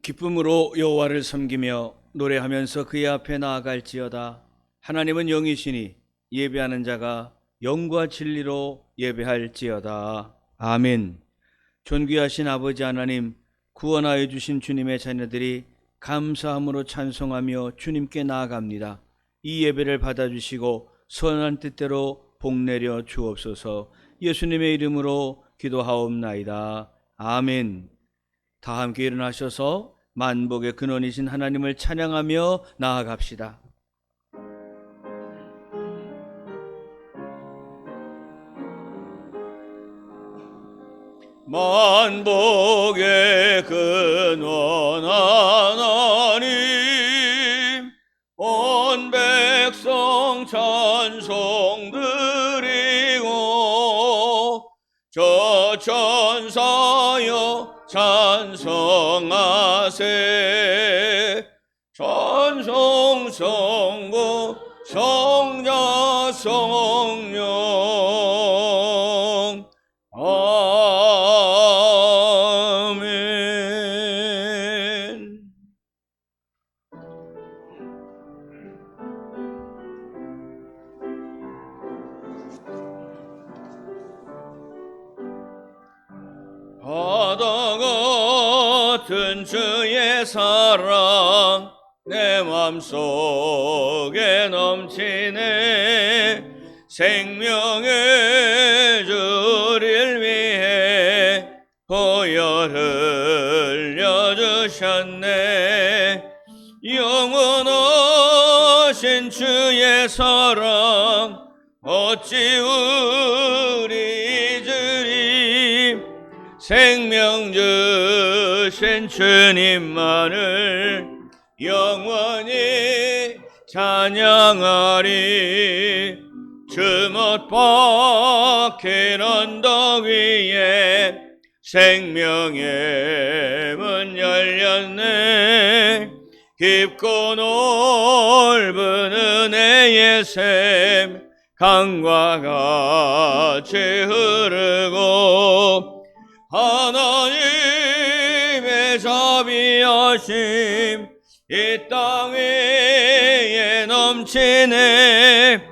기쁨으로 여호와를 섬기며 노래하면서 그의 앞에 나아갈지어다. 하나님은 영이시니 예배하는 자가 영과 진리로 예배할지어다. 아멘. 존귀하신 아버지 하나님, 구원하여 주신 주님의 자녀들이 감사함으로 찬송하며 주님께 나아갑니다. 이 예배를 받아주시고 선한 뜻대로 복내려 주옵소서. 예수님의 이름으로 기도하옵나이다. 아멘. 다 함께 일어나셔서 만복의 근원이신 하나님을 찬양하며 나아갑시다. 만복의 근원 하나님, 온 백성 찬송 드리고 저 천사여 찬송하세. 찬송 성부 성자 성령 아멘. 바다 같은 주의 사랑 내 맘속에 넘치네. 생명의 주를 위해 보혈 흘려주셨네. 영원하신 주의 사랑 어찌 우리 잊으리. 생명 주신 주님만을 영원히 찬양하리. 주못 박힌 언덕 위에 생명의 문 열렸네. 깊고 넓은 은혜의 샘 강과 같이 흐르고 하나님의 자비하심 이 땅 위에 넘치네.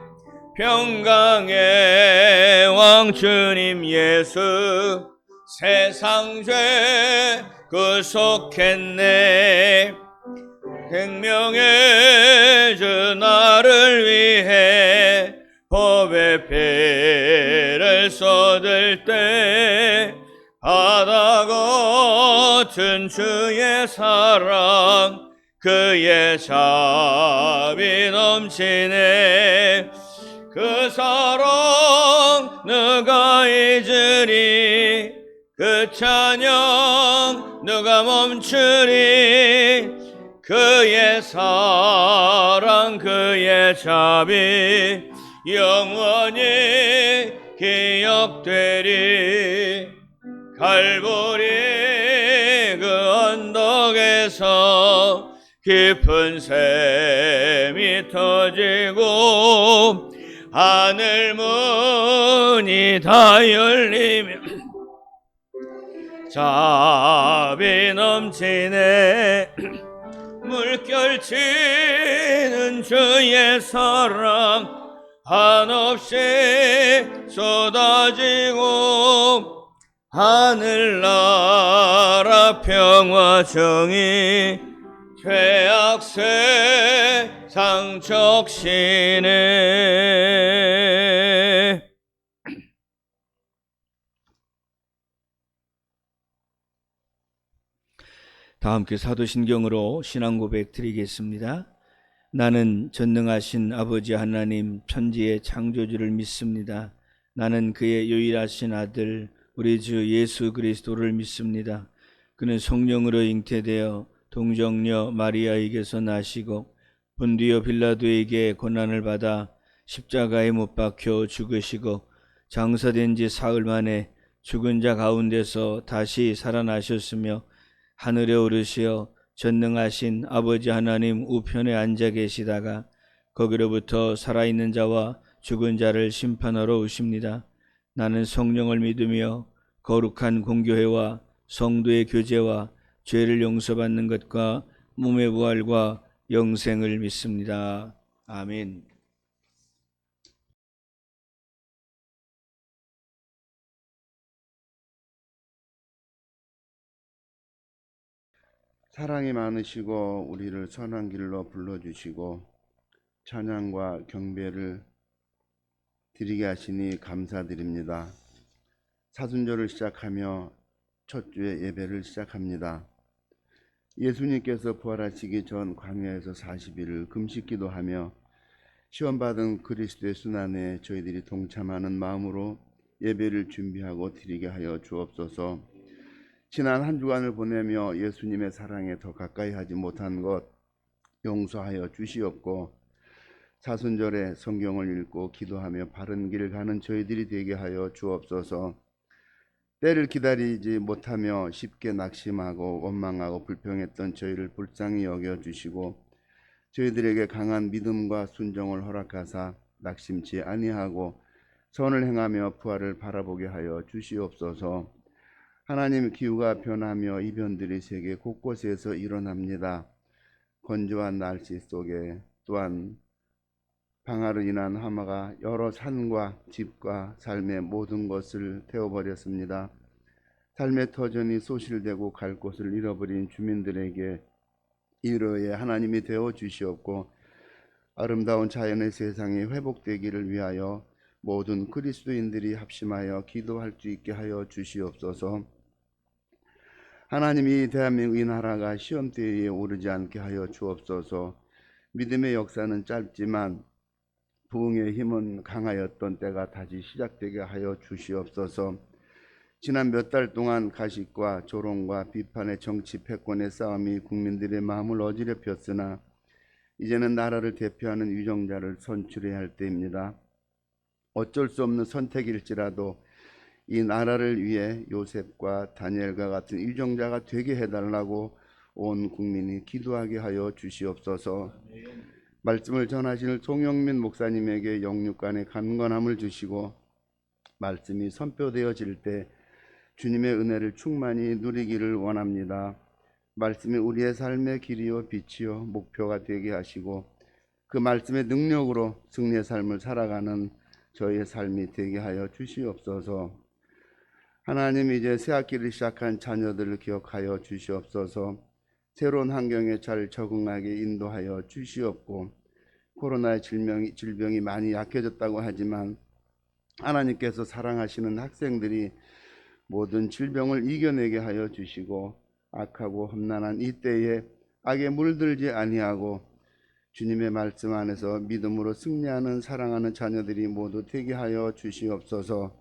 평강의 왕 주님 예수 세상 죄 구속했네. 생명의 주 나를 위해 법의 피를 쏟을 때 바다 같은 주의 사랑 그의 자비 넘치네. 그 사랑 누가 잊으리. 그 찬양 누가 멈추리. 그의 사랑 그의 자비 영원히 기억되리. 갈보리 그 언덕에서 깊은 샘이 터지고 하늘 문이 다 열리며 자비 넘치네. 물결치는 주의 사랑 한없이 쏟아지고 하늘나라 평화 정의 죄악 세상 적시네. 다 함께 사도신경으로 신앙 고백 드리겠습니다. 나는 전능하신 아버지 하나님 천지의 창조주를 믿습니다. 나는 그의 유일하신 아들 우리 주 예수 그리스도를 믿습니다. 그는 성령으로 잉태되어 동정녀 마리아에게서 나시고 본디오 빌라도에게 고난을 받아 십자가에 못 박혀 죽으시고 장사된 지 사흘 만에 죽은 자 가운데서 다시 살아나셨으며 하늘에 오르시어 전능하신 아버지 하나님 우편에 앉아 계시다가 거기로부터 살아있는 자와 죽은 자를 심판하러 오십니다. 나는 성령을 믿으며 거룩한 공교회와 성도의 교제와 죄를 용서받는 것과 몸의 부활과 영생을 믿습니다. 아멘. 사랑이 많으시고 우리를 선한 길로 불러주시고 찬양과 경배를 드리게 하시니 감사드립니다. 사순절을 시작하며 첫 주의 예배를 시작합니다. 예수님께서 부활하시기 전 광야에서 40일을 금식 기도하며 시험받은 그리스도의 순환에 저희들이 동참하는 마음으로 예배를 준비하고 드리게 하여 주옵소서. 지난 한 주간을 보내며 예수님의 사랑에 더 가까이 하지 못한 것 용서하여 주시옵고, 사순절에 성경을 읽고 기도하며 바른 길 가는 저희들이 되게 하여 주옵소서. 때를 기다리지 못하며 쉽게 낙심하고 원망하고 불평했던 저희를 불쌍히 여겨 주시고 저희들에게 강한 믿음과 순종을 허락하사 낙심치 아니하고 선을 행하며 부활을 바라보게 하여 주시옵소서. 하나님, 기후가 변하며 이변들이 세계 곳곳에서 일어납니다. 건조한 날씨 속에 또한 방화로 인한 하마가 여러 산과 집과 삶의 모든 것을 태워버렸습니다. 삶의 터전이 소실되고 갈 곳을 잃어버린 주민들에게 위로의 하나님이 되어 주시옵고, 아름다운 자연의 세상이 회복되기를 위하여 모든 그리스도인들이 합심하여 기도할 수 있게 하여 주시옵소서. 하나님이 대한민국 이 나라가 시험대에 오르지 않게 하여 주옵소서. 믿음의 역사는 짧지만 부흥의 힘은 강하였던 때가 다시 시작되게 하여 주시옵소서. 지난 몇 달 동안 가식과 조롱과 비판의 정치 패권의 싸움이 국민들의 마음을 어지럽혔으나 이제는 나라를 대표하는 위정자를 선출해야 할 때입니다. 어쩔 수 없는 선택일지라도 이 나라를 위해 요셉과 다니엘과 같은 위정자가 되게 해달라고 온 국민이 기도하게 하여 주시옵소서. 말씀을 전하시는 송영민 목사님에게 영육간의 강건함을 주시고 말씀이 선포되어질 때 주님의 은혜를 충만히 누리기를 원합니다. 말씀이 우리의 삶의 길이요 빛이요 목표가 되게 하시고 그 말씀의 능력으로 승리의 삶을 살아가는 저희의 삶이 되게 하여 주시옵소서. 하나님, 이제 새 학기를 시작한 자녀들을 기억하여 주시옵소서. 새로운 환경에 잘 적응하게 인도하여 주시옵고, 코로나의 질병이 많이 약해졌다고 하지만 하나님께서 사랑하시는 학생들이 모든 질병을 이겨내게 하여 주시고 악하고 험난한 이 때에 악에 물들지 아니하고 주님의 말씀 안에서 믿음으로 승리하는 사랑하는 자녀들이 모두 되게 하여 주시옵소서.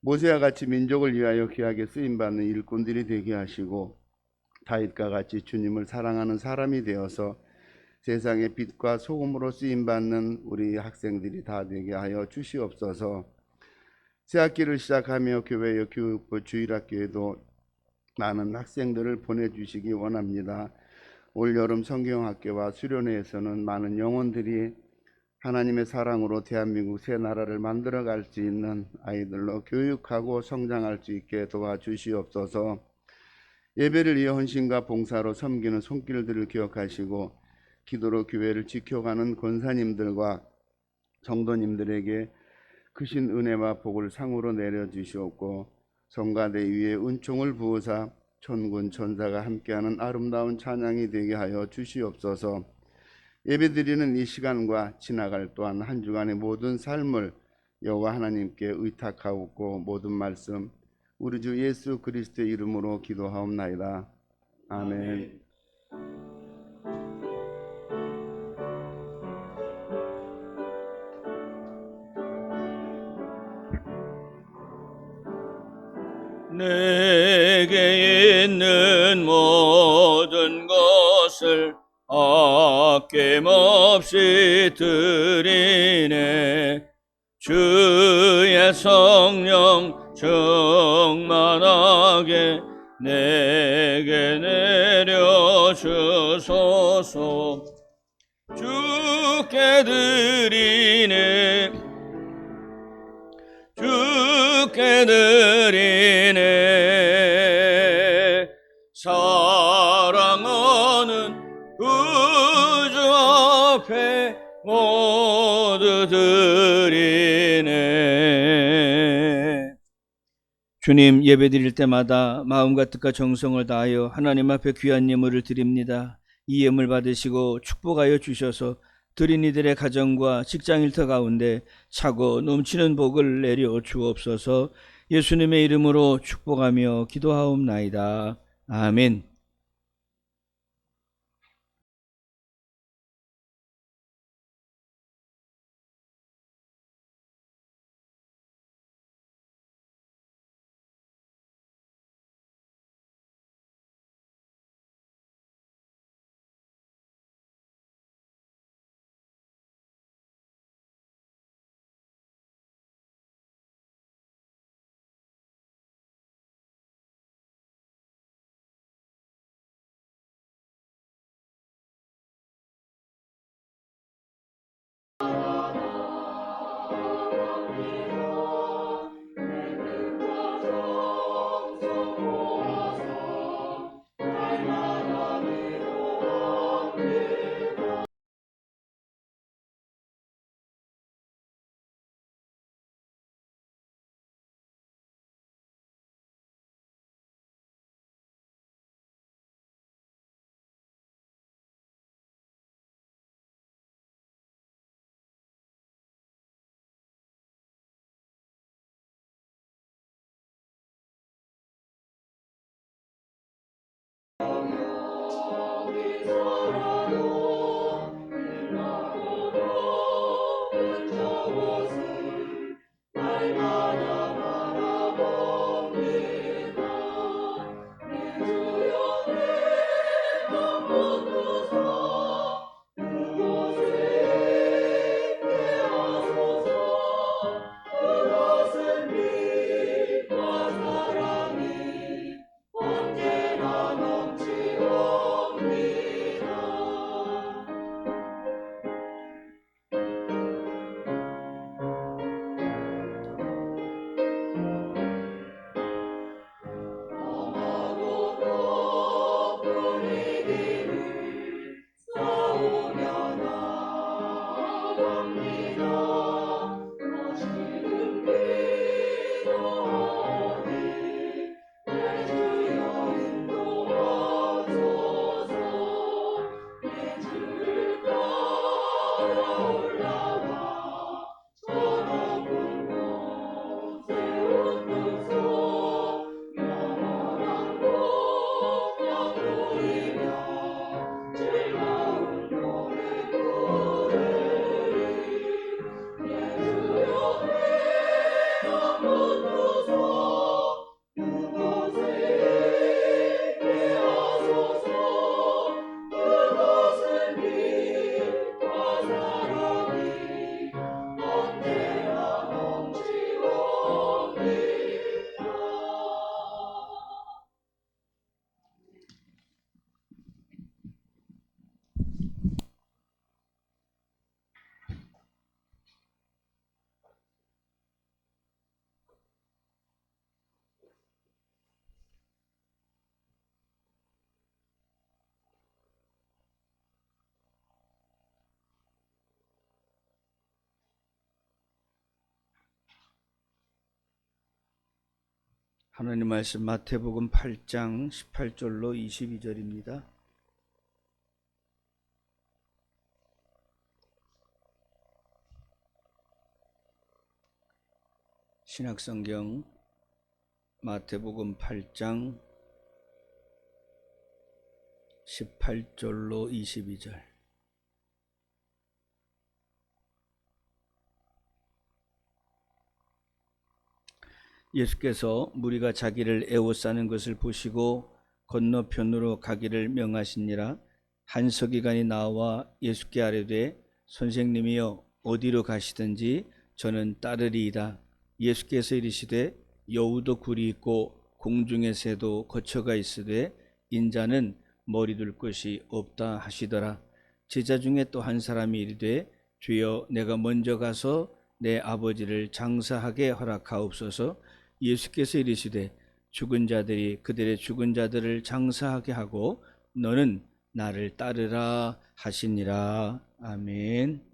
모세와 같이 민족을 위하여 귀하게 쓰임받는 일꾼들이 되게 하시고 다윗과 같이 주님을 사랑하는 사람이 되어서 세상의 빛과 소금으로 쓰임받는 우리 학생들이 다 되게 하여 주시옵소서. 새학기를 시작하며 교회의 교육부 주일학교에도 많은 학생들을 보내주시기 원합니다. 올 여름 성경학교와 수련회에서는 많은 영혼들이 하나님의 사랑으로 대한민국 새 나라를 만들어갈 수 있는 아이들로 교육하고 성장할 수 있게 도와주시옵소서. 예배를 위해 헌신과 봉사로 섬기는 손길들을 기억하시고 기도로 교회를 지켜가는 권사님들과 성도님들에게 크신 은혜와 복을 상으로 내려주시옵고 성가대 위에 은총을 부으사 천군 천사가 함께하는 아름다운 찬양이 되게 하여 주시옵소서. 예배드리는 이 시간과 지나갈 또한 한 주간의 모든 삶을 여호와 하나님께 의탁하옵고 모든 말씀 우리 주 예수 그리스도의 이름으로 기도하옵나이다. 아멘. 내게 있는 모든 것을 아낌없이 드리네. 주의 성령 충만하게 내게 내려주소서. 주께 드리네, 주께 드리네. 사랑하는 구주 앞에 모두 드리네. 주님, 예배드릴 때마다 마음과 뜻과 정성을 다하여 하나님 앞에 귀한 예물을 드립니다. 이 예물 받으시고 축복하여 주셔서 드린 이들의 가정과 직장 일터 가운데 차고 넘치는 복을 내려 주옵소서. 예수님의 이름으로 축복하며 기도하옵나이다. 아멘. 하나님 말씀 마태복음 8장 18절로 22절입니다. 신약성경 마태복음 8장 18절로 22절. 예수께서 무리가 자기를 애워싸는 것을 보시고 건너편으로 가기를 명하시니라. 한 서기관이 나와 예수께 아뢰되 선생님이여 어디로 가시든지 저는 따르리이다. 예수께서 이르시되 여우도 굴이 있고 공중의 새도 거처가 있으되 인자는 머리 둘 곳이 없다 하시더라. 제자 중에 또 한 사람이 이르되 주여 내가 먼저 가서 내 아버지를 장사하게 허락하옵소서. 예수께서 이르시되 죽은 자들이 그들의 죽은 자들을 장사하게 하고 너는 나를 따르라 하시니라. 아멘.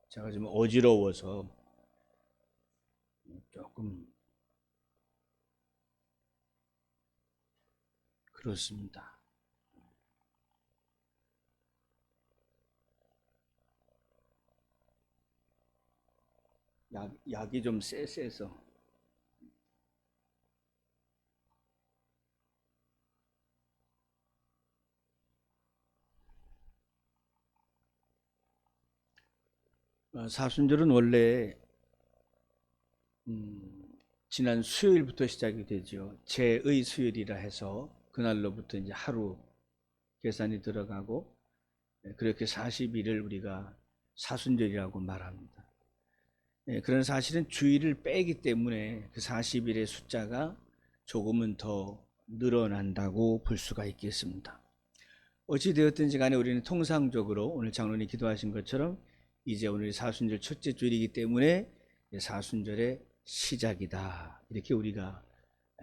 제가 좀 어지러워서 조금 그렇습니다. 약이 좀 세서. 사순절은 원래 지난 수요일부터 시작이 되죠. 제의 수요일이라 해서 그날로부터 이제 하루 계산이 들어가고, 그렇게 40일을 우리가 사순절이라고 말합니다. 그런 사실은 주일을 빼기 때문에 그 40일의 숫자가 조금은 더 늘어난다고 볼 수가 있겠습니다. 어찌되었든지 간에 우리는 통상적으로 오늘 장로님 기도하신 것처럼 이제 오늘이 사순절 첫째 주일이기 때문에 사순절의 시작이다, 이렇게 우리가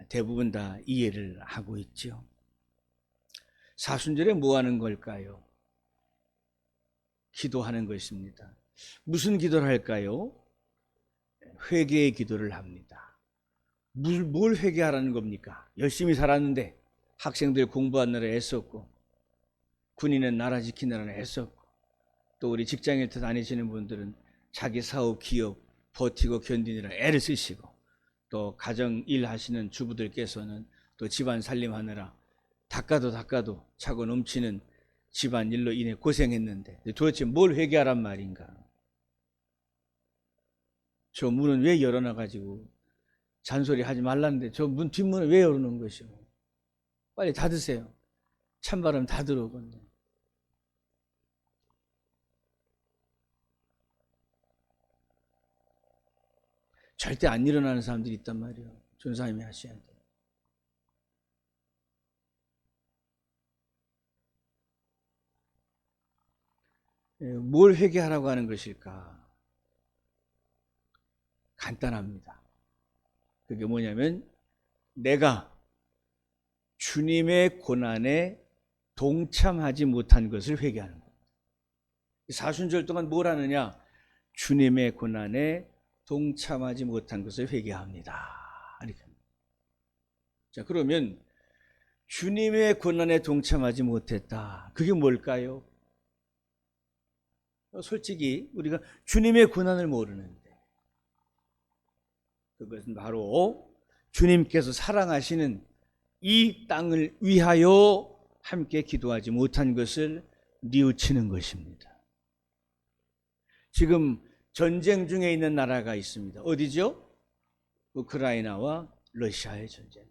대부분 다 이해를 하고 있죠. 사순절에 뭐 하는 걸까요? 기도하는 것입니다. 무슨 기도를 할까요? 회개의 기도를 합니다. 뭘 회개하라는 겁니까? 열심히 살았는데, 학생들 공부하느라 애썼고, 군인은 나라 지키느라 애썼고, 또 우리 직장일터 다니시는 분들은 자기 사업, 기업 버티고 견디느라 애를 쓰시고, 또 가정 일 하시는 주부들께서는 또 집안 살림하느라 닦아도 차고 넘치는 집안 일로 인해 고생했는데 도대체 뭘 회개하란 말인가? 저 문은 왜 열어놔가지고 잔소리 하지 말라는데 저 문 뒷문을 왜 열어놓은 것이오? 빨리 닫으세요. 찬바람 다 들어오겠네. 절대 안 일어나는 사람들이 있단 말이에요. 전사님이 하셔야 돼요. 뭘 회개하라고 하는 것일까? 간단합니다. 그게 뭐냐면 내가 주님의 고난에 동참하지 못한 것을 회개하는 겁니다. 사순절 동안 뭘 하느냐? 주님의 고난에 동참하지 못한 것을 회개합니다. 이렇게. 자, 그러면 주님의 고난에 동참하지 못했다. 그게 뭘까요? 솔직히 우리가 주님의 고난을 모르는데, 그것은 바로 주님께서 사랑하시는 이 땅을 위하여 함께 기도하지 못한 것을 뉘우치는 것입니다. 지금 전쟁 중에 있는 나라가 있습니다. 어디죠? 우크라이나와 러시아의 전쟁.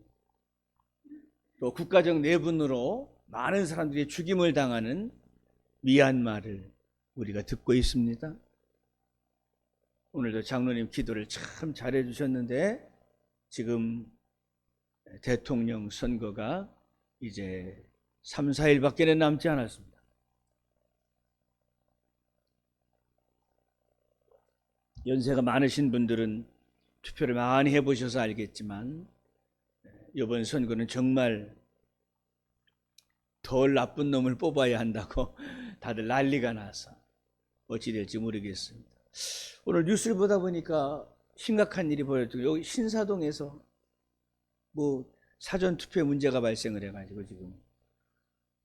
또 국가적 내분으로 많은 사람들이 죽임을 당하는 미얀마를 우리가 듣고 있습니다. 오늘도 장로님 기도를 참 잘해 주셨는데, 지금 대통령 선거가 이제 3, 4일밖에 남지 않았습니다. 연세가 많으신 분들은 투표를 많이 해보셔서 알겠지만, 이번 선거는 정말 덜 나쁜 놈을 뽑아야 한다고 다들 난리가 나서 어찌 될지 모르겠습니다. 오늘 뉴스를 보다 보니까 심각한 일이 벌어지고, 여기 신사동에서 뭐 사전 투표에 문제가 발생을 해가지고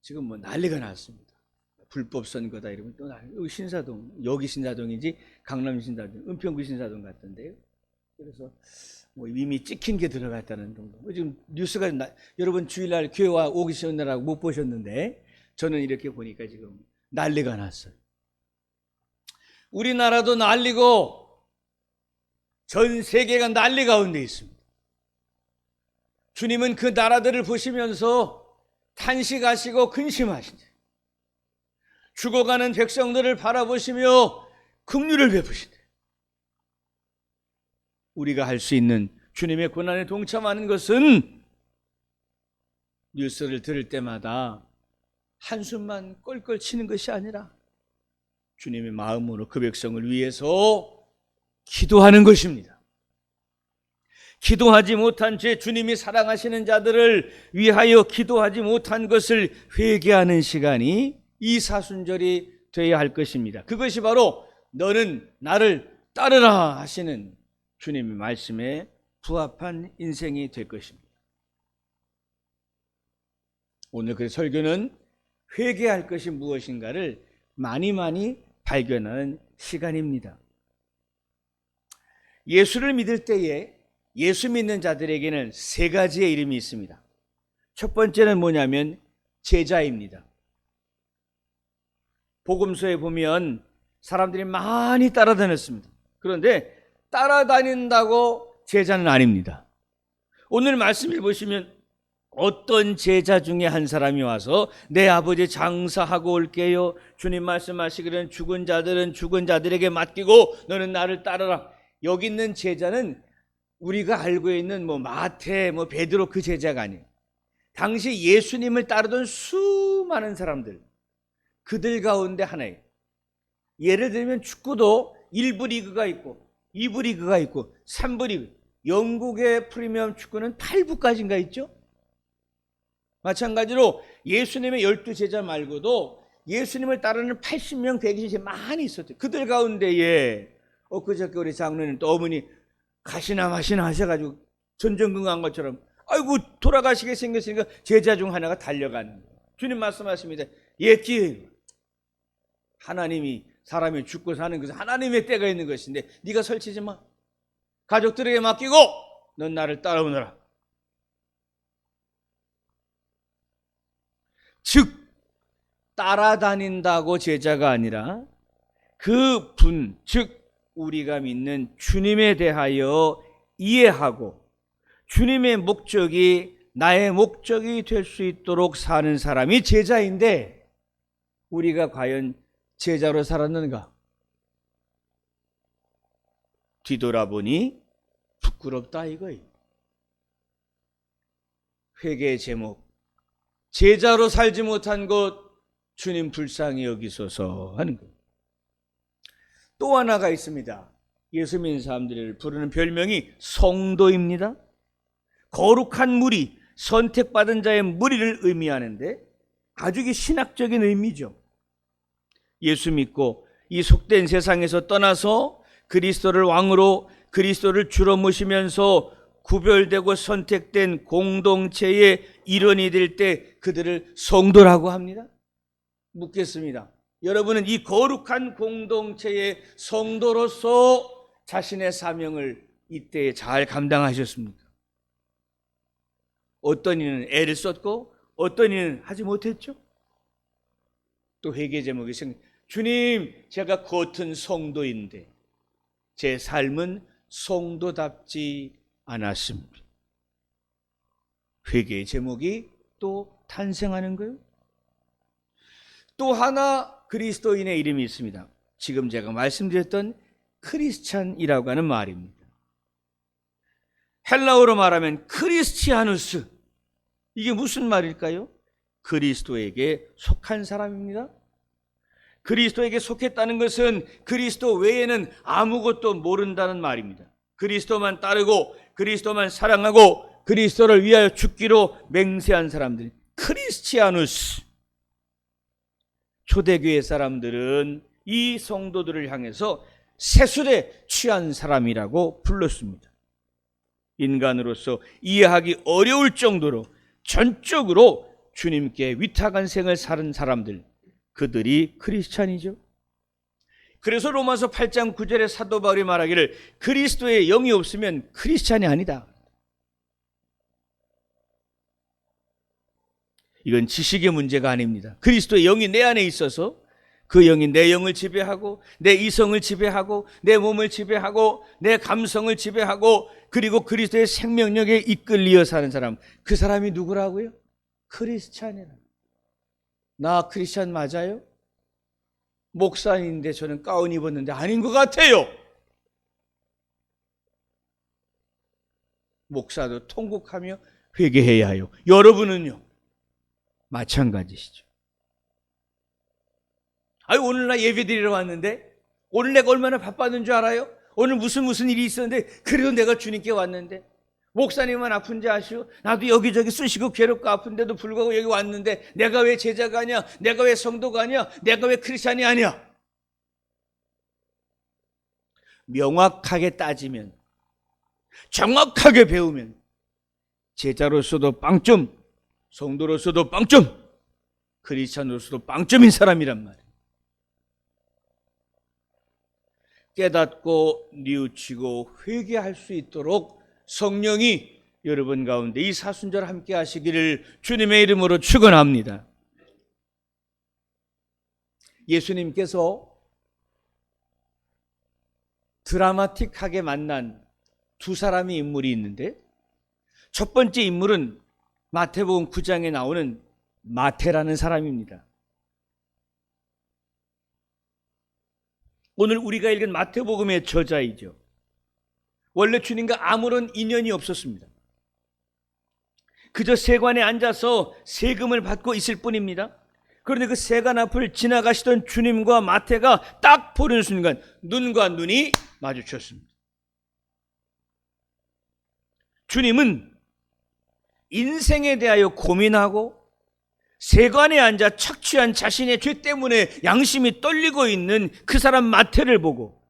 지금 뭐 난리가 났습니다. 불법 선거다 이러면 또 여기 신사동, 여기 신사동인지 강남 신사동, 은평구 신사동 같던데요. 그래서 뭐 이미 찍힌 게 들어갔다는 정도. 지금 뉴스가 여러분 주일날 교회 와 오기 쉬느라고 못 보셨는데, 저는 이렇게 보니까 지금 난리가 났어요. 우리나라도 난리고 전 세계가 난리 가운데 있습니다. 주님은 그 나라들을 보시면서 탄식하시고 근심하시죠. 죽어가는 백성들을 바라보시며 긍휼을 베푸시되, 우리가 할 수 있는 주님의 고난에 동참하는 것은 뉴스를 들을 때마다 한숨만 껄껄 치는 것이 아니라 주님의 마음으로 그 백성을 위해서 기도하는 것입니다. 기도하지 못한 죄, 주님이 사랑하시는 자들을 위하여 기도하지 못한 것을 회개하는 시간이 이 사순절이 되어야 할 것입니다. 그것이 바로 너는 나를 따르라 하시는 주님의 말씀에 부합한 인생이 될 것입니다. 오늘 그 설교는 회개할 것이 무엇인가를 많이 발견하는 시간입니다. 예수를 믿을 때에 예수 믿는 자들에게는 세 가지의 이름이 있습니다. 첫 번째는 뭐냐면 제자입니다. 복음서에 보면 사람들이 많이 따라다녔습니다. 그런데 따라다닌다고 제자는 아닙니다. 오늘 말씀을 보시면 어떤 제자 중에 한 사람이 와서 내 아버지 장사하고 올게요. 주님 말씀하시기는 죽은 자들은 죽은 자들에게 맡기고 너는 나를 따르라. 여기 있는 제자는 우리가 알고 있는 마태, 베드로 그 제자가 아니에요. 당시 예수님을 따르던 수많은 사람들, 그들 가운데 하나예요. 예를 들면 축구도 1부 리그가 있고 2부 리그가 있고 3부 리그. 영국의 프리미엄 축구는 8부까지인가 있죠? 마찬가지로 예수님의 12제자 말고도 예수님을 따르는 80명, 120명 많이 있었대요. 그들 가운데에 그저께 우리 장로님 또 어머니 가시나 마시나 하셔가지고 전전긍긍 한 것처럼 아이고 돌아가시게 생겼으니까 제자 중 하나가 달려가는 거예요. 주님 말씀하십니다. 옛기에 하나님이 사람이 죽고 사는 것은 하나님의 때가 있는 것인데 네가 설치지 마. 가족들에게 맡기고 넌 나를 따라오너라. 즉 따라다닌다고 제자가 아니라 그 분, 즉 우리가 믿는 주님에 대하여 이해하고 주님의 목적이 나의 목적이 될 수 있도록 사는 사람이 제자인데 우리가 과연 제자로 살았는가? 뒤돌아보니 부끄럽다 이거예요. 회개의 제목, 제자로 살지 못한 것 주님 불쌍히 여기소서 하는 것. 또 하나가 있습니다. 예수 믿는 사람들을 부르는 별명이 성도입니다. 거룩한 무리, 선택받은 자의 무리를 의미하는데 아주 신학적인 의미죠. 예수 믿고 이 속된 세상에서 떠나서 그리스도를 왕으로 그리스도를 주로 모시면서 구별되고 선택된 공동체의 일원이 될 때 그들을 성도라고 합니다. 묻겠습니다. 여러분은 이 거룩한 공동체의 성도로서 자신의 사명을 이때에 잘 감당하셨습니까? 어떤 이는 애를 썼고 어떤 이는 하지 못했죠? 또 회개 제목이 주님 제가 겉은 성도인데 제 삶은 성도답지 않았습니다. 회개의 제목이 또 탄생하는 거예요. 또 하나 그리스도인의 이름이 있습니다. 지금 제가 말씀드렸던 크리스찬이라고 하는 말입니다. 헬라어로 말하면 크리스티아누스. 이게 무슨 말일까요? 그리스도에게 속한 사람입니다. 그리스도에게 속했다는 것은 그리스도 외에는 아무것도 모른다는 말입니다. 그리스도만 따르고 그리스도만 사랑하고 그리스도를 위하여 죽기로 맹세한 사람들, 크리스티아누스. 초대교회 사람들은 이 성도들을 향해서 세술에 취한 사람이라고 불렀습니다. 인간으로서 이해하기 어려울 정도로 전적으로 주님께 위탁한 생을 사는 사람들, 그들이 크리스찬이죠. 그래서 로마서 8장 9절에 사도 바울이 말하기를 그리스도의 영이 없으면 크리스찬이 아니다. 이건 지식의 문제가 아닙니다. 그리스도의 영이 내 안에 있어서 그 영이 내 영을 지배하고 내 이성을 지배하고 내 몸을 지배하고 내 감성을 지배하고 그리고 그리스도의 생명력에 이끌리어 사는 사람, 그 사람이 누구라고요? 크리스찬이라. 나 크리스찬 맞아요? 목사인데 저는 가운 입었는데 아닌 것 같아요. 목사도 통곡하며 회개해야 해요. 여러분은요? 마찬가지시죠. 아유, 오늘 나 예배 드리러 왔는데, 오늘 내가 얼마나 바빴는 줄 알아요? 오늘 무슨 일이 있었는데, 그래도 내가 주님께 왔는데, 목사님은 아픈지 아시오? 나도 여기저기 쑤시고 괴롭고 아픈데도 불구하고 여기 왔는데, 내가 왜 제자가 아니야? 내가 왜 성도가 아니야? 내가 왜 크리스찬이 아니야? 명확하게 따지면, 정확하게 배우면 제자로서도 빵점, 성도로서도 빵점, 크리스찬으로서도 빵점인 사람이란 말이에요. 깨닫고 뉘우치고 회개할 수 있도록 성령이 여러분 가운데 이 사순절 함께 하시기를 주님의 이름으로 축원합니다. 예수님께서 드라마틱하게 만난 두 사람의 인물이 있는데, 첫 번째 인물은 마태복음 9장에 나오는 마태라는 사람입니다. 오늘 우리가 읽은 마태복음의 저자이죠. 원래 주님과 아무런 인연이 없었습니다. 그저 세관에 앉아서 세금을 받고 있을 뿐입니다. 그런데 그 세관 앞을 지나가시던 주님과 마태가 딱 보는 순간 눈과 눈이 마주쳤습니다. 주님은 인생에 대하여 고민하고 세관에 앉아 착취한 자신의 죄 때문에 양심이 떨리고 있는 그 사람 마태를 보고,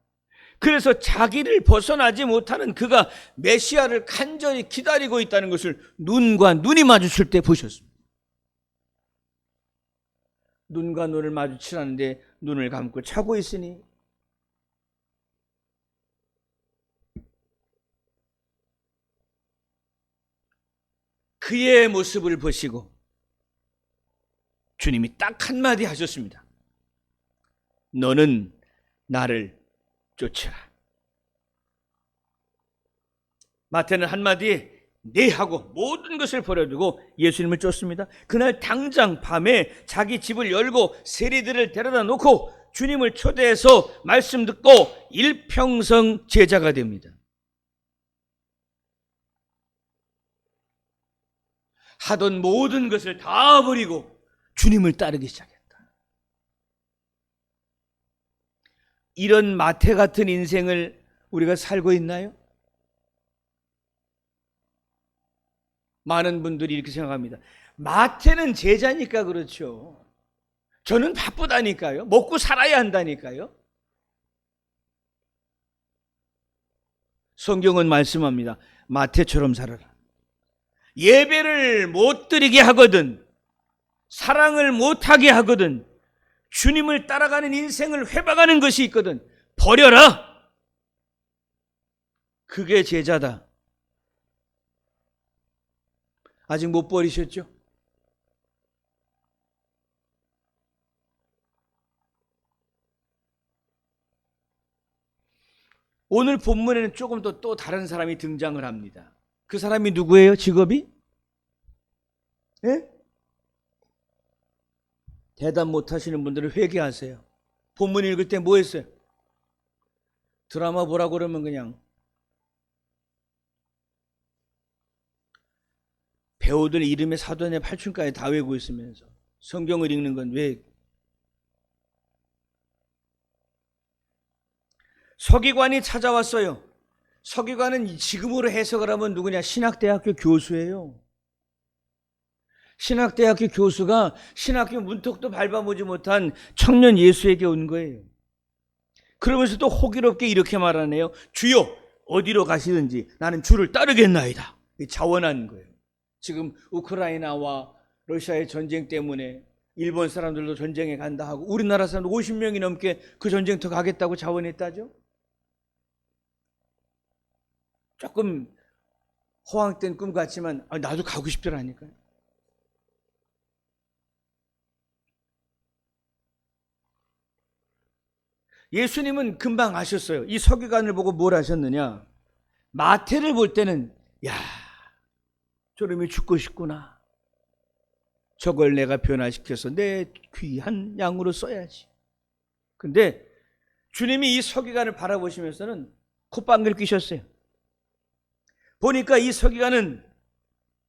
그래서 자기를 벗어나지 못하는 그가 메시아를 간절히 기다리고 있다는 것을 눈과 눈이 마주칠 때 보셨습니다. 눈과 눈을 마주치라는데 눈을 감고 자고 있으니 그의 모습을 보시고 주님이 딱 한마디 하셨습니다. 너는 나를 쫓으라. 마태는 한마디에 네 하고 모든 것을 버려두고 예수님을 쫓습니다. 그날 당장 밤에 자기 집을 열고 세리들을 데려다 놓고 주님을 초대해서 말씀 듣고 일평생 제자가 됩니다. 하던 모든 것을 다 버리고 주님을 따르기 시작했다. 이런 마태 같은 인생을 우리가 살고 있나요? 많은 분들이 이렇게 생각합니다. 마태는 제자니까 그렇죠. 저는 바쁘다니까요. 먹고 살아야 한다니까요. 성경은 말씀합니다. 마태처럼 살아라. 예배를 못 드리게 하거든, 사랑을 못하게 하거든, 주님을 따라가는 인생을 회방하는 것이 있거든, 버려라. 그게 제자다. 아직 못 버리셨죠? 오늘 본문에는 조금 더 또 다른 사람이 등장을 합니다. 그 사람이 누구예요? 직업이? 예? 대답 못하시는 분들은 회개하세요. 본문 읽을 때 뭐 했어요? 드라마 보라고 그러면 그냥 배우들 이름의 사돈의 팔춘까지 다 외우고 있으면서 성경을 읽는 건 왜? 서기관이 찾아왔어요. 서기관은 지금으로 해석을 하면 누구냐? 신학대학교 교수예요. 신학대학교 교수가 신학교 문턱도 밟아보지 못한 청년 예수에게 온 거예요. 그러면서 또 호기롭게 이렇게 말하네요. 주여, 어디로 가시든지 나는 주를 따르겠나이다. 자원한 거예요. 지금 우크라이나와 러시아의 전쟁 때문에 일본 사람들도 전쟁에 간다 하고 우리나라 사람도 50명이 넘게 그 전쟁터 가겠다고 자원했다죠. 조금 허황된 꿈 같지만 나도 가고 싶더라니까요. 예수님은 금방 아셨어요. 이 서기관을 보고 뭘 하셨느냐? 마태를 볼 때는 야, 저놈이 죽고 싶구나. 저걸 내가 변화시켜서 내 귀한 양으로 써야지. 근데 주님이 이 서기관을 바라보시면서는 콧방귀를 뀌셨어요. 보니까 이 서기관은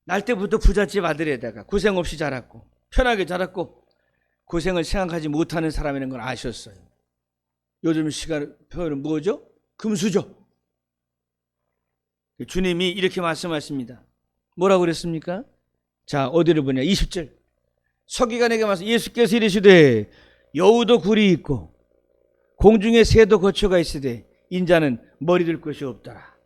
날 때부터 부잣집 아들에다가 고생 없이 자랐고 편하게 자랐고 고생을 생각하지 못하는 사람이라는 걸 아셨어요. 요즘 시간 표현은 뭐죠? 금수저. 주님이 이렇게 말씀하십니다. 뭐라고 그랬습니까? 자, 어디를 보냐? 20절. 서기관에게 말씀, 예수께서 이르시되 여우도 굴이 있고 공중에 새도 거처가 있으되 인자는 머리 둘 것이 없더라.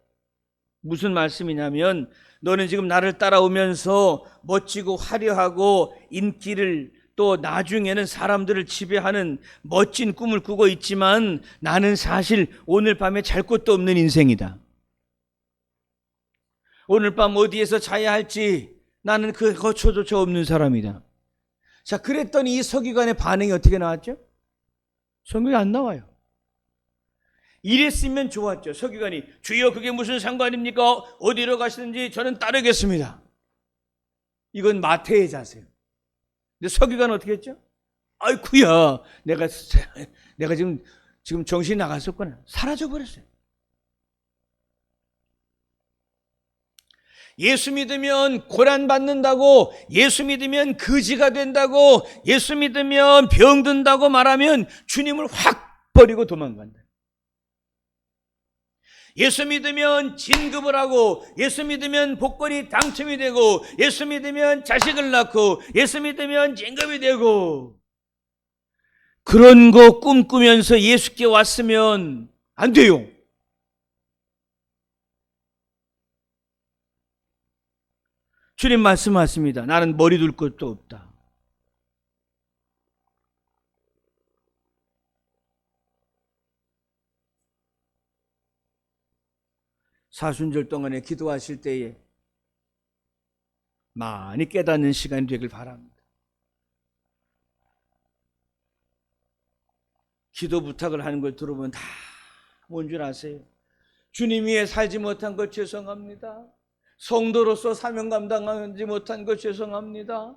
무슨 말씀이냐면 너는 지금 나를 따라오면서 멋지고 화려하고 인기를 또 나중에는 사람들을 지배하는 멋진 꿈을 꾸고 있지만 나는 사실 오늘 밤에 잘 곳도 없는 인생이다. 오늘 밤 어디에서 자야 할지 나는 그 거처조차 없는 사람이다. 자, 그랬더니 이 서기관의 반응이 어떻게 나왔죠? 성경에 안 나와요. 이랬으면 좋았죠. 서기관이 주여 그게 무슨 상관입니까? 어디로 가시든지 저는 따르겠습니다. 이건 마태의 자세예요. 근데 서기관은 어떻게 했죠? 아이쿠야, 내가 지금 정신이 나갔었구나. 사라져 버렸어요. 예수 믿으면 고난 받는다고, 예수 믿으면 거지가 된다고, 예수 믿으면 병든다고 말하면 주님을 확 버리고 도망간다. 예수 믿으면 진급을 하고, 예수 믿으면 복권이 당첨이 되고, 예수 믿으면 자식을 낳고, 예수 믿으면 진급이 되고, 그런 거 꿈꾸면서 예수께 왔으면 안 돼요. 주님 말씀하십니다. 나는 머리 둘 것도 없다. 사순절 동안에 기도하실 때에 많이 깨닫는 시간이 되길 바랍니다. 기도 부탁을 하는 걸 들어보면 다 뭔 줄 아세요? 주님 위에 살지 못한 것 죄송합니다. 성도로서 사명 감당하지 못한 것 죄송합니다.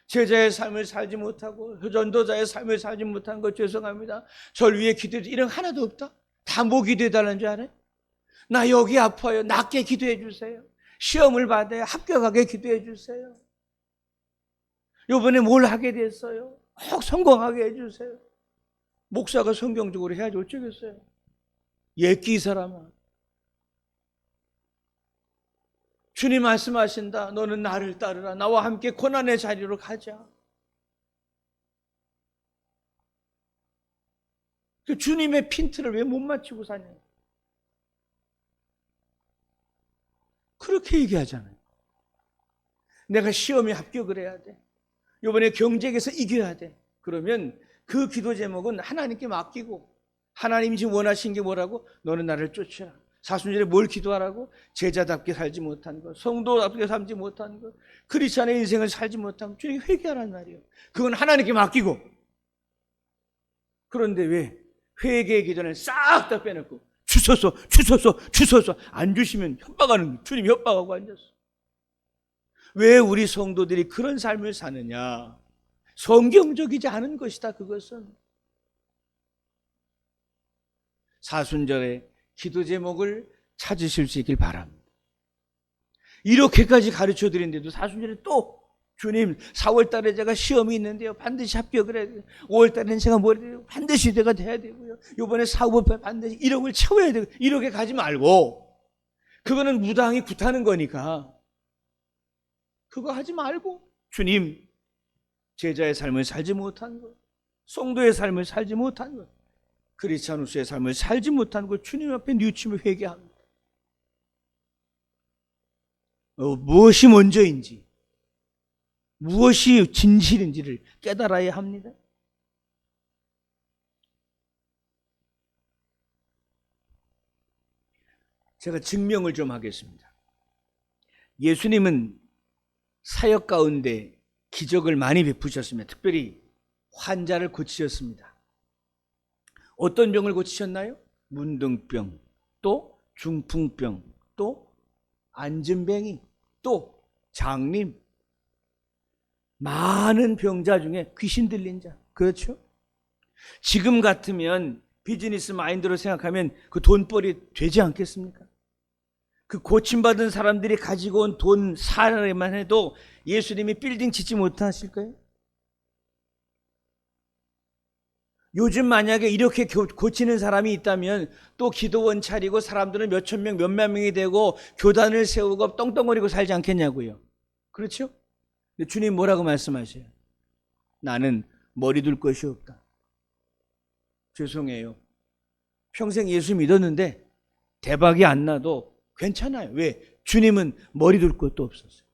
제자의 삶을 살지 못하고 전도자의 삶을 살지 못한 것 죄송합니다. 절 위해 기도해 이런 하나도 없다. 다 뭐 기도해달라는 줄 알아요? 나 여기 아파요. 낫게 기도해 주세요. 시험을 받아야 합격하게 기도해 주세요. 이번에 뭘 하게 됐어요? 꼭 성공하게 해주세요. 목사가 성경적으로 해야지 어쩌겠어요. 예끼 이 사람아. 주님 말씀하신다. 너는 나를 따르라. 나와 함께 고난의 자리로 가자. 그 주님의 핀트를 왜 못 맞추고 사냐. 그렇게 얘기하잖아요. 내가 시험에 합격을 해야 돼. 이번에 경쟁에서 이겨야 돼. 그러면 그 기도 제목은 하나님께 맡기고, 하나님이 지금 원하신 게 뭐라고? 너는 나를 쫓으라. 사순절에 뭘 기도하라고? 제자답게 살지 못한 것, 성도답게 살지 못한 것, 크리스찬의 인생을 살지 못한 것, 주님 회개하라는 말이에요. 그건 하나님께 맡기고. 그런데 왜 회개의 기도는 싹 다 빼놓고 주소서 안 주시면 협박하는, 주님 협박하고 앉았어. 왜 우리 성도들이 그런 삶을 사느냐? 성경적이지 않은 것이다. 그것은 사순절에 기도 제목을 찾으실 수 있길 바랍니다. 이렇게까지 가르쳐 드렸는데도 사순절에 또 주님 4월 달에 제가 시험이 있는데요. 반드시 합격을 해야 돼요. 5월 달에는 제가 뭘 해야 돼요? 반드시 내가 돼야 되고요. 이번에 사업을 반드시 1억을 채워야 되고, 이렇게 가지 말고, 그거는 무당이 굿하는 거니까 그거 하지 말고, 주님 제자의 삶을 살지 못한 것, 성도의 삶을 살지 못한 것, 크리스찬으로서의 삶을 살지 못한 것, 주님 앞에 뉘우치며 회개합니다. 무엇이 먼저인지, 무엇이 진실인지를 깨달아야 합니다. 제가 증명을 좀 하겠습니다. 예수님은 사역 가운데 기적을 많이 베푸셨습니다. 특별히 환자를 고치셨습니다. 어떤 병을 고치셨나요? 문둥병, 또 중풍병, 또 안진뱅이, 또 장님, 많은 병자 중에 귀신 들린 자. 그렇죠? 지금 같으면 비즈니스 마인드로 생각하면 그 돈벌이 되지 않겠습니까? 그 고침받은 사람들이 가지고 온 돈 사례만 해도 예수님이 빌딩 짓지 못하실까요? 요즘 만약에 이렇게 고치는 사람이 있다면 또 기도원 차리고 사람들은 몇천 명, 몇만 명이 되고 교단을 세우고 떵떵거리고 살지 않겠냐고요. 그렇죠? 근데 주님 뭐라고 말씀하세요? 나는 머리 둘 것이 없다. 죄송해요. 평생 예수 믿었는데 대박이 안 나도 괜찮아요. 왜? 주님은 머리 둘 것도 없었어요.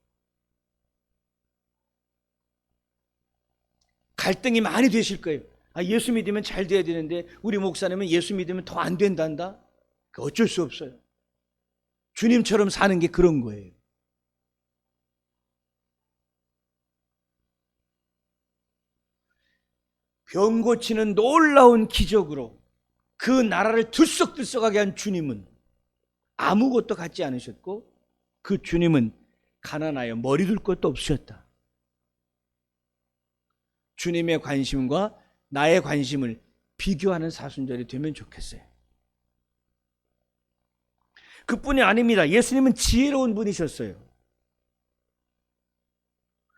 갈등이 많이 되실 거예요. 예수 믿으면 잘 돼야 되는데 우리 목사님은 예수 믿으면 더 안 된단다. 어쩔 수 없어요. 주님처럼 사는 게 그런 거예요. 병 고치는 놀라운 기적으로 그 나라를 들썩들썩하게 한 주님은 아무것도 갖지 않으셨고 그 주님은 가난하여 머리 둘 것도 없으셨다. 주님의 관심과 나의 관심을 비교하는 사순절이 되면 좋겠어요. 그뿐이 아닙니다. 예수님은 지혜로운 분이셨어요.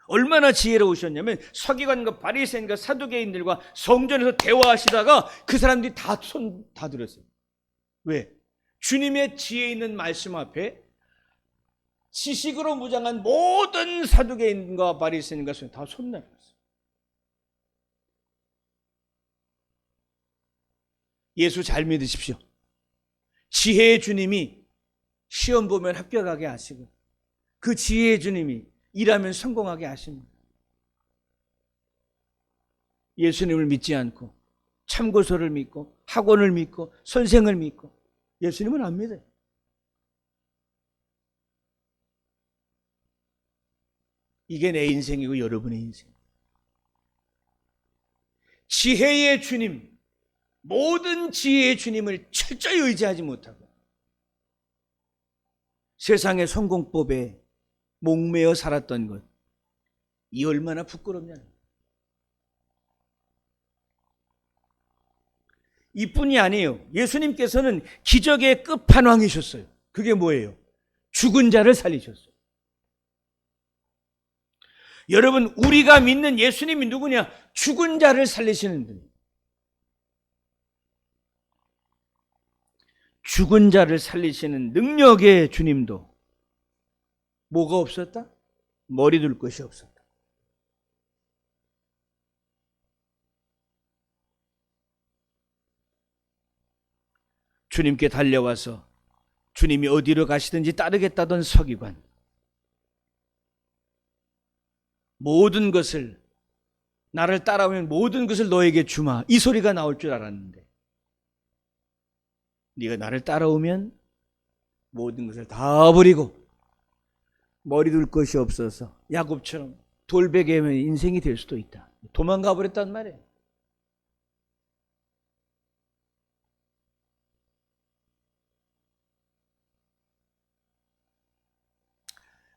얼마나 지혜로우셨냐면 서기관과 바리새인과 사두개인들과 성전에서 대화하시다가 그 사람들이 다 손 다 들었어요. 왜? 주님의 지혜 있는 말씀 앞에 지식으로 무장한 모든 사두개인과 바리새인과 다 손나렸어요. 예수 잘 믿으십시오. 지혜의 주님이 시험 보면 합격하게 하시고 그 지혜의 주님이 일하면 성공하게 하십니다. 예수님을 믿지 않고 참고서를 믿고 학원을 믿고 선생을 믿고 예수님은 안 믿어요. 이게 내 인생이고 여러분의 인생. 지혜의 주님, 모든 지혜의 주님을 철저히 의지하지 못하고 세상의 성공법에 목매어 살았던 것, 이 얼마나 부끄럽냐. 이뿐이 아니에요. 예수님께서는 기적의 끝판왕이셨어요. 그게 뭐예요? 죽은 자를 살리셨어요. 여러분, 우리가 믿는 예수님이 누구냐? 죽은 자를 살리시는 분. 죽은 자를 살리시는 능력의 주님도 뭐가 없었다? 머리 둘 것이 없었다. 주님께 달려와서 주님이 어디로 가시든지 따르겠다던 서기관, 모든 것을, 나를 따라오면 모든 것을 너에게 주마, 이 소리가 나올 줄 알았는데 네가 나를 따라오면 모든 것을 다 버리고 머리 둘 것이 없어서 야곱처럼 돌베개면 인생이 될 수도 있다. 도망가 버렸단 말이에요.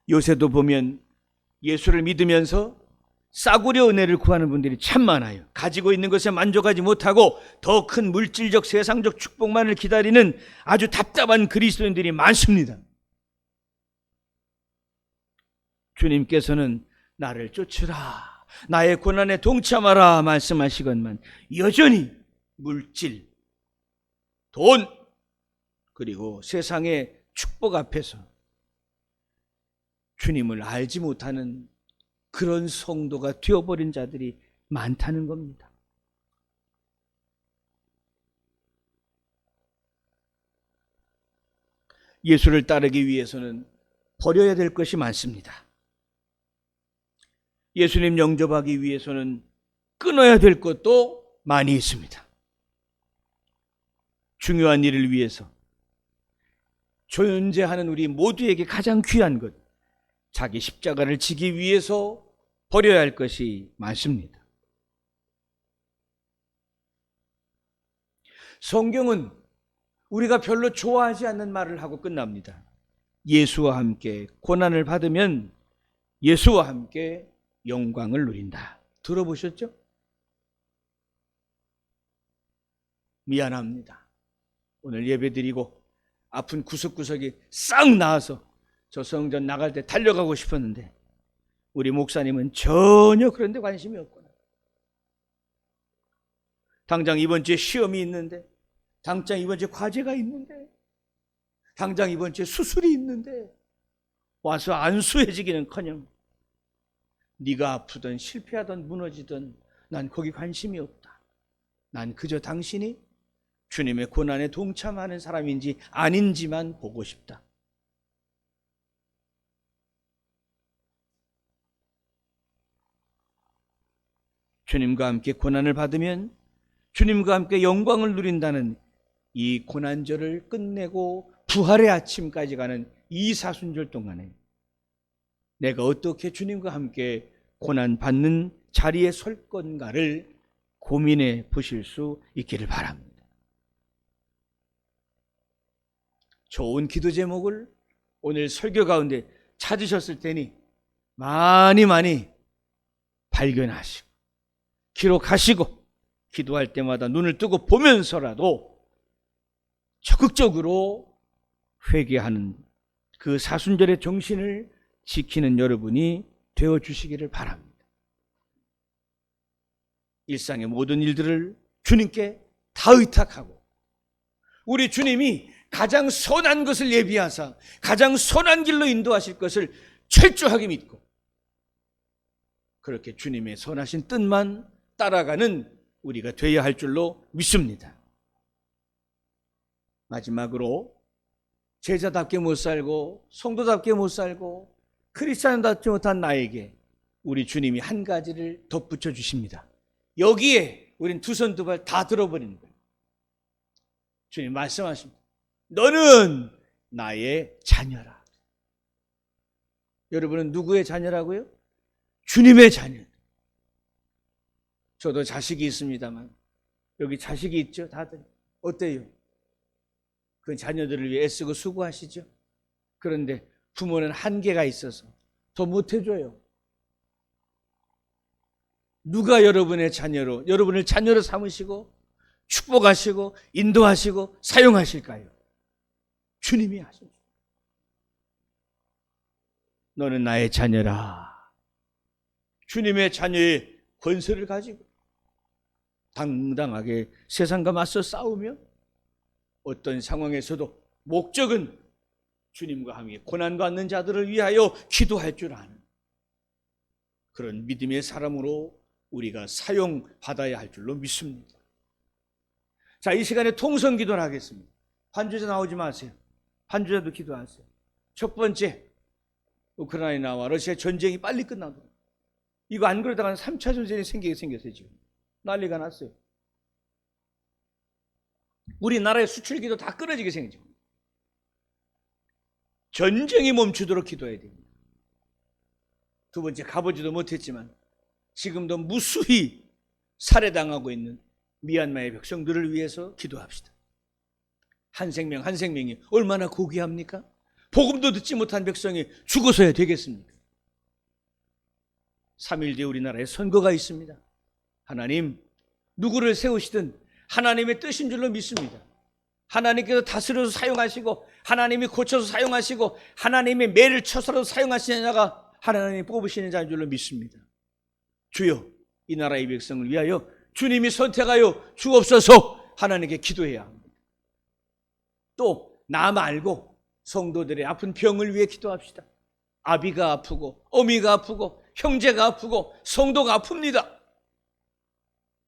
요새도 보면 예수를 믿으면서 싸구려 은혜를 구하는 분들이 참 많아요. 가지고 있는 것에 만족하지 못하고 더 큰 물질적 세상적 축복만을 기다리는 아주 답답한 그리스도인들이 많습니다. 주님께서는 나를 쫓으라, 나의 고난에 동참하라 말씀하시건만 여전히 물질, 돈, 그리고 세상의 축복 앞에서 주님을 알지 못하는 그런 성도가 되어버린 자들이 많다는 겁니다. 예수를 따르기 위해서는 버려야 될 것이 많습니다. 예수님 영접하기 위해서는 끊어야 될 것도 많이 있습니다. 중요한 일을 위해서 존재하는 우리 모두에게 가장 귀한 것, 자기 십자가를 지기 위해서 버려야 할 것이 많습니다. 성경은 우리가 별로 좋아하지 않는 말을 하고 끝납니다. 예수와 함께 고난을 받으면 예수와 함께 영광을 누린다. 들어보셨죠? 미안합니다. 오늘 예배드리고 아픈 구석구석이 싹 나와서 저 성전 나갈 때 달려가고 싶었는데 우리 목사님은 전혀 그런 데 관심이 없구나. 당장 이번 주에 시험이 있는데, 당장 이번 주에 과제가 있는데, 당장 이번 주에 수술이 있는데 와서 안수해지기는커녕 네가 아프든 실패하든 무너지든 난 거기 관심이 없다. 난 그저 당신이 주님의 고난에 동참하는 사람인지 아닌지만 보고 싶다. 주님과 함께 고난을 받으면 주님과 함께 영광을 누린다는 이 고난절을 끝내고 부활의 아침까지 가는 이 사순절 동안에 내가 어떻게 주님과 함께 고난받는 자리에 설 건가를 고민해 보실 수 있기를 바랍니다. 좋은 기도 제목을 오늘 설교 가운데 찾으셨을 테니 많이 발견하시고 기록하시고 기도할 때마다 눈을 뜨고 보면서라도 적극적으로 회개하는 그 사순절의 정신을 지키는 여러분이 되어주시기를 바랍니다. 일상의 모든 일들을 주님께 다 의탁하고 우리 주님이 가장 선한 것을 예비하사 가장 선한 길로 인도하실 것을 철저하게 믿고 그렇게 주님의 선하신 뜻만 따라가는 우리가 되어야 할 줄로 믿습니다. 마지막으로 제자답게 못 살고 성도답게 못 살고 크리스찬답지 못한 나에게 우리 주님이 한 가지를 덧붙여 주십니다. 여기에 우린 두 손 두 발 다 들어버리는 거예요. 주님 말씀하십니다. 너는 나의 자녀라. 여러분은 누구의 자녀라고요? 주님의 자녀. 저도 자식이 있습니다만 여기 자식이 있죠? 다들 어때요? 그 자녀들을 위해 애쓰고 수고하시죠? 그런데 부모는 한계가 있어서 더 못해줘요. 누가 여러분의 자녀로 여러분을 자녀로 삼으시고 축복하시고 인도하시고 사용하실까요? 주님이 하십니다. 너는 나의 자녀라. 주님의 자녀의 권세를 가지고 당당하게 세상과 맞서 싸우며 어떤 상황에서도 목적은 주님과 함께 고난받는 자들을 위하여 기도할 줄 아는 그런 믿음의 사람으로 우리가 사용받아야 할 줄로 믿습니다. 자, 이 시간에 통성 기도를 하겠습니다. 반주자 나오지 마세요. 반주자도 기도하세요. 첫 번째, 우크라이나와 러시아 전쟁이 빨리 끝나도록. 이거 안 그러다가는 3차 전쟁이 생겼어요. 지금 난리가 났어요. 우리나라의 수출기도 다 끊어지게 생기죠. 전쟁이 멈추도록 기도해야 됩니다. 두 번째, 가보지도 못했지만 지금도 무수히 살해당하고 있는 미얀마의 백성들을 위해서 기도합시다. 한 생명 한 생명이 얼마나 고귀합니까? 복음도 듣지 못한 백성이 죽어서야 되겠습니까? 3일 뒤에 우리나라에 선거가 있습니다. 하나님, 누구를 세우시든 하나님의 뜻인 줄로 믿습니다. 하나님께서 다스려서 사용하시고 하나님이 고쳐서 사용하시고 하나님의 매를 쳐서라도 사용하시는 자가 하나님이 뽑으시는 자인 줄로 믿습니다. 주여, 이 나라의 백성을 위하여 주님이 선택하여 주옵소서 하나님께 기도해야 합니다. 또 나 말고 성도들의 아픈 병을 위해 기도합시다. 아비가 아프고 어미가 아프고 형제가 아프고 성도가 아픕니다.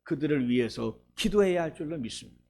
그들을 위해서 기도해야 할 줄로 믿습니다.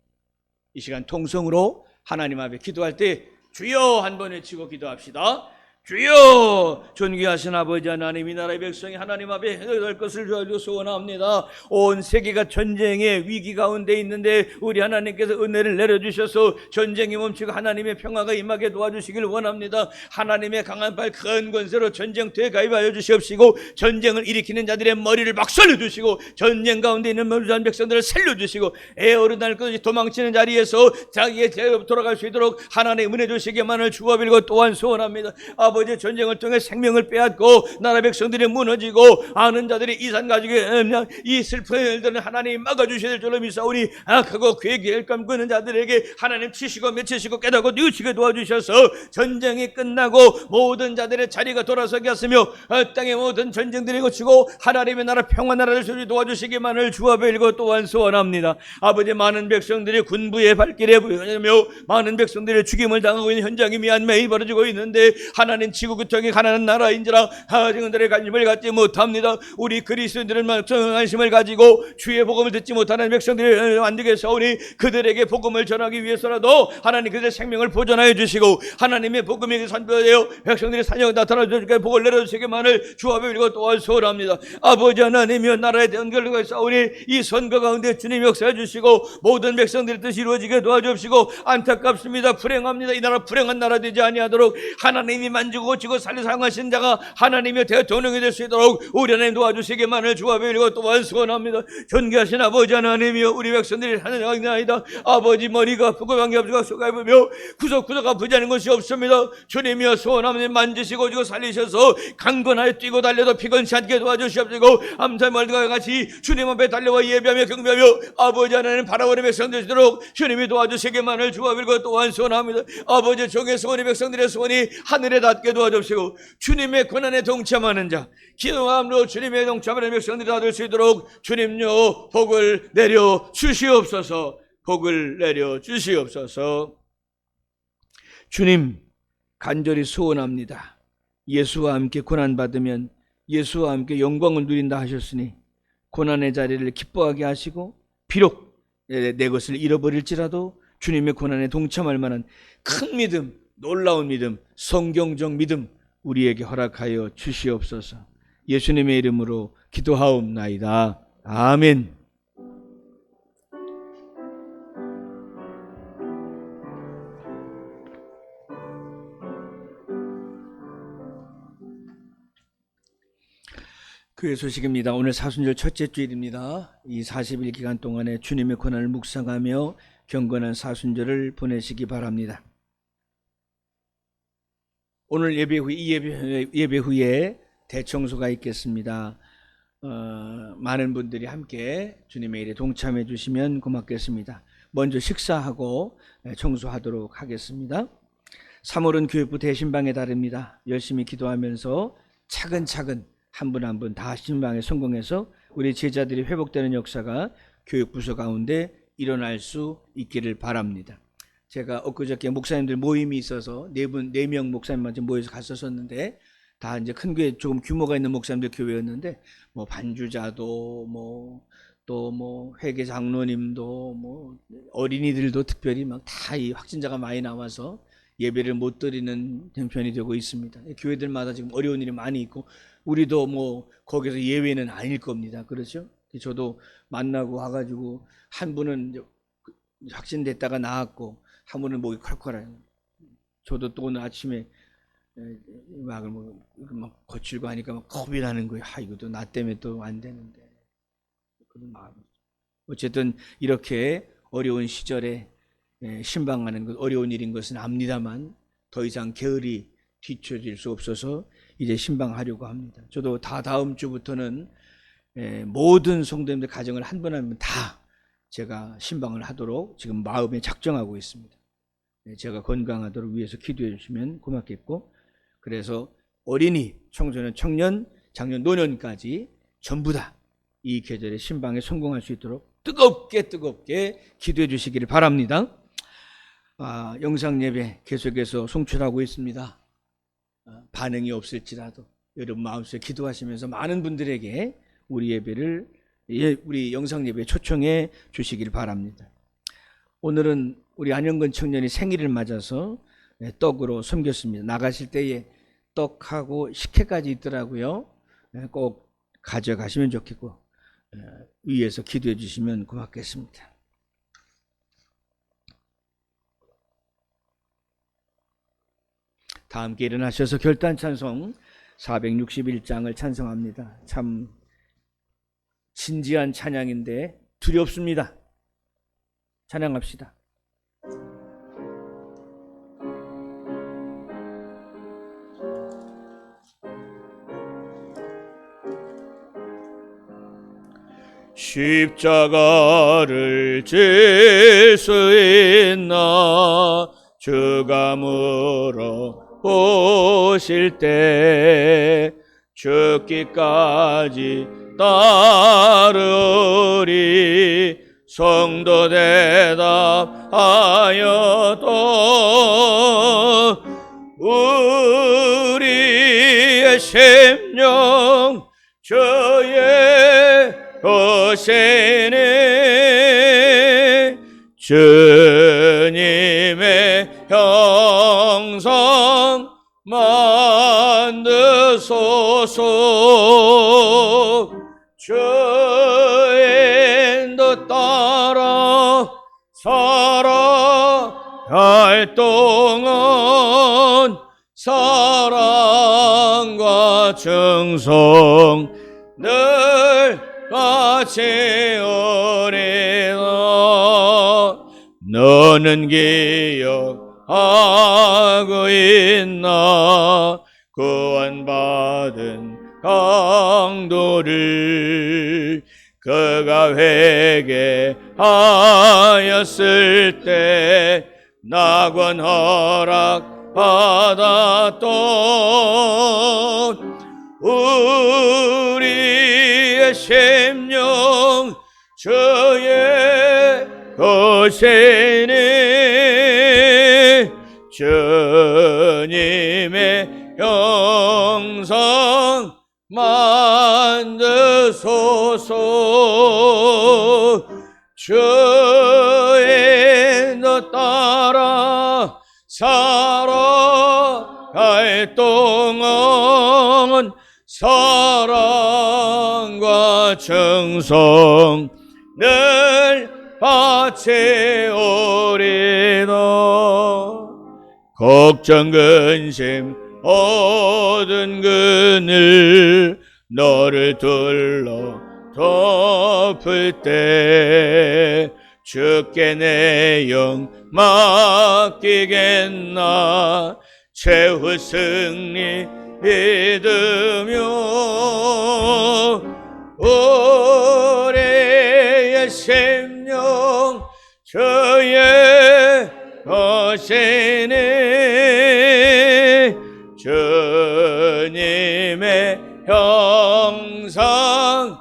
이 시간 통성으로 하나님 앞에 기도할 때 주여 한번 외치고 기도합시다. 주여, 존귀하신 아버지 하나님, 이 나라의 백성이 하나님 앞에 해낼 것을 주여 소원합니다. 온 세계가 전쟁의 위기 가운데 있는데 우리 하나님께서 은혜를 내려주셔서 전쟁이 멈추고 하나님의 평화가 임하게 도와주시길 원합니다. 하나님의 강한 팔 큰 권세로 전쟁터에 가입하여 주시옵시고 전쟁을 일으키는 자들의 머리를 박살내 주시고 전쟁 가운데 있는 모든 백성들을 살려주시고 애어른날 것이 도망치는 자리에서 자기의 제로 돌아갈 수 있도록 하나님의 은혜 주시기만을 주옵일고 또한 소원합니다. 아버지 아버지의 전쟁을 통해 생명을 빼앗고 나라 백성들이 무너지고 아는 자들이 이산 가지고 이 슬픈 일들은 하나님 막아주셔야 될 줄로 믿사오니 악하고 괴계를 감고는 자들에게 하나님 치시고 맺히시고 깨닫고 뉘우치게 도와주셔서 전쟁이 끝나고 모든 자들의 자리가 돌아서게 하시며 땅의 모든 전쟁들이 거치고 하나님의 나라 평화 나라를 주리 도와주시기만을 주 앞에 일고 또한 소원합니다. 아버지, 많은 백성들이 군부의 발길에 부여하며 많은 백성들이 죽임을 당하고 있는 현장이 미얀마에 벌어지고 있는데 하나님 지구 구통이 가난한 나라인지라 하증들의 관심을 갖지 못합니다. 우리 그리스도인들은 관심을 가지고 주의 복음을 듣지 못하는 백성들이 안 되겠사오니 그들에게 복음을 전하기 위해서라도 하나님 그들의 생명을 보존하여 주시고 하나님의 복음이 선포되어 백성들이 사냥에 나타나 주시게 복을 내려주시기만을 주 앞에 빌고 또한 소원합니다. 아버지 하나님이여, 나라에 대한 결과가 싸우니 이 선거 가운데 주님 역사해 주시고 모든 백성들의 뜻이 이루어지게 도와주시고 안타깝습니다. 불행합니다. 이 나라 불행한 나라 되지 아니하도록 하나님이 만지고 고치고 살리 사용하신 자가 하나님의 대통령이 될 수 있도록 우리 하나님 도와주시기만을 주 앞에 빌고 또한 소원합니다. 존귀하신 아버지 하나님이여, 우리 백성들이 하나님이나이다. 아버지, 머리가 아프고 양이 아프고 속이 아프며 구석구석 아프지 않은 것이 없습니다. 주님이여, 소원합니다. 만지시고 오시고 살리셔서 강건하여 뛰고 달려도 피곤치 않게 도와주시옵시고 암살 멀리가 같이 주님 앞에 달려와 예배하며 경배하며 아버지 하나님 바라보는 백성 되시도록 주님이 도와주시기만을 주 앞에 빌고 또한 소원합니다. 아버지, 종의 소원이 백성들의 소원이 하늘에 닿게 도와주시고 주님의 고난에 동참하는 자, 기도함으로 주님의 동참하는 백성들이 다 될 수 있도록 주님요 복을 내려 주시옵소서. 복을 내려 주시옵소서. 주님, 간절히 소원합니다. 예수와 함께 고난받으면 예수와 함께 영광을 누린다 하셨으니 고난의 자리를 기뻐하게 하시고 비록 내 것을 잃어버릴지라도 주님의 고난에 동참할 만한 큰 믿음, 놀라운 믿음, 성경적 믿음 우리에게 허락하여 주시옵소서. 예수님의 이름으로 기도하옵나이다. 아멘. 교회 소식입니다. 오늘 사순절 첫째 주일입니다. 이 40일 기간 동안에 주님의 고난을 묵상하며 경건한 사순절을 보내시기 바랍니다. 오늘 예배 후에 대청소가 있겠습니다. 많은 분들이 함께 주님의 일에 동참해 주시면 고맙겠습니다. 먼저 식사하고 청소하도록 하겠습니다. 3월은 교육부 대신방의 달입니다. 열심히 기도하면서 차근차근 한 분 한 분 다 신방에 성공해서 우리 제자들이 회복되는 역사가 교육부서 가운데 일어날 수 있기를 바랍니다. 제가 엊그저께 목사님들 모임이 있어서 네 명 목사님한테 모여서 갔었는데 다 이제 큰 교회, 조금 규모가 있는 목사님들 교회였는데 뭐 반주자도 또 회계 장로님도 어린이들도 특별히 막 다 이 확진자가 많이 나와서 예배를 못 드리는 형편이 되고 있습니다. 교회들마다 지금 어려운 일이 많이 있고 우리도 거기서 예외는 아닐 겁니다. 그렇죠? 저도 만나고 와가지고 한 분은 확진됐다가 나았고 한 분은 목이 콸콸해요. 저도 또 오늘 아침에 막 거칠고 하니까 막 겁이 나는 거예요. 이것도 나 때문에 또 안 되는데. 그런 마음. 어쨌든 이렇게 어려운 시절에 신방하는 것 어려운 일인 것은 압니다만 더 이상 게으리 뒤처질 수 없어서 이제 신방하려고 합니다. 저도 다음 주부터는 모든 성도님들 가정을 한 분 한 분 다 제가 신방을 하도록 지금 마음에 작정하고 있습니다. 제가 건강하도록 위해서 기도해 주시면 고맙겠고, 그래서 어린이, 청소년, 청년, 장년, 노년까지 전부 다 이 계절에 신방에 성공할 수 있도록 뜨겁게 기도해 주시기를 바랍니다. 영상 예배 계속해서 송출하고 있습니다. 반응이 없을지라도 여러분 마음속에 기도하시면서 많은 분들에게 우리 예배를 우리 영상 예배에 초청해 주시길 바랍니다. 오늘은 우리 안영근 청년이 생일을 맞아서 떡으로 섬겼습니다. 나가실 때에 떡하고 식혜까지 있더라고요. 꼭 가져가시면 좋겠고 위에서 기도해 주시면 고맙겠습니다. 다 함께 일어나셔서 결단 찬송 461장을 찬송합니다. 참 진지한 찬양인데 두렵습니다. 찬양합시다. 십자가를 질 수 있나 주가 물어보실 때 죽기까지 따르리 성도 대답하여도 우리의 심령 주의 것이니 주님의 형상 만드소서 주의 인도 따라 살아갈 동안 사랑과 충성 늘 바치오리다. 너는 기억하고 있나 구원받은 강도를 그가 회개하였을 때 낙원 허락 받았던 우리의 심령 주의 것이니 주님의 형상 만드소서 주의 인도 따라 살아갈 동안 사랑과 충성 늘 바치오리다. 걱정 근심 모든 그늘 너를 둘러 덮을 때 주께 내 영 맡기겠나 최후 승리 믿으며 우리의 심령 주의 것이니 주님의 형상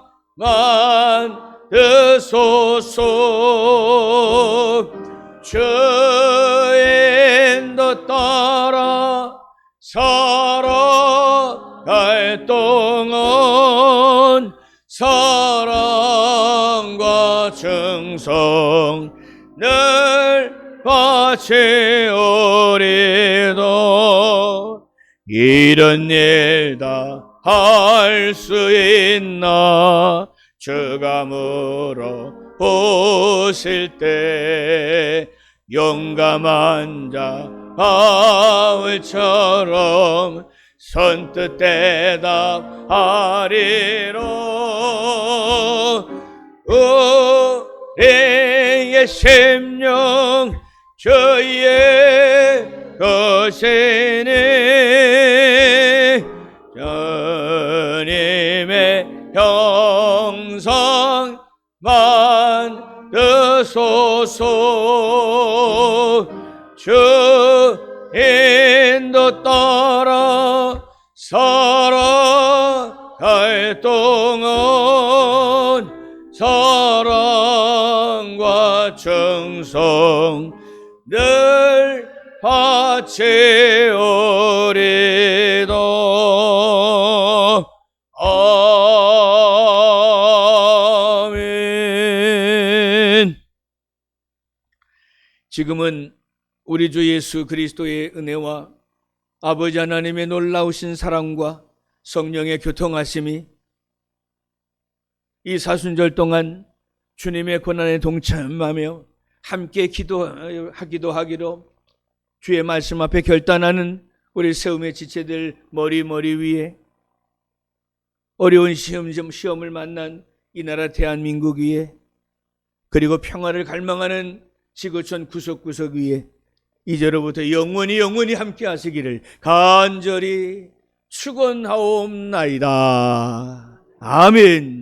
만드소서 주의 인도 따라 살아갈 동안 사랑과 충성 늘 바치오리다. 이런 일 다 할 수 있나 주가 물어보실 때 용감한 자 바울처럼 선뜻 대답하리로 우리의 심령 주의 것이니 주님의 형상 만드소서 주 인도 따라 살아갈 동안 사랑과 충성 늘 바치오리다. 아멘. 지금은 우리 주 예수 그리스도의 은혜와 아버지 하나님의 놀라우신 사랑과 성령의 교통하심이 이 사순절 동안 주님의 고난에 동참하며 함께 기도하기도 하기로 주의 말씀 앞에 결단하는 우리 세움의 지체들 머리 위에 어려운 시험을 만난 이 나라 대한민국 위에 그리고 평화를 갈망하는 지구촌 구석구석 위에 이제로부터 영원히 함께 하시기를 간절히 축원하옵나이다. 아멘.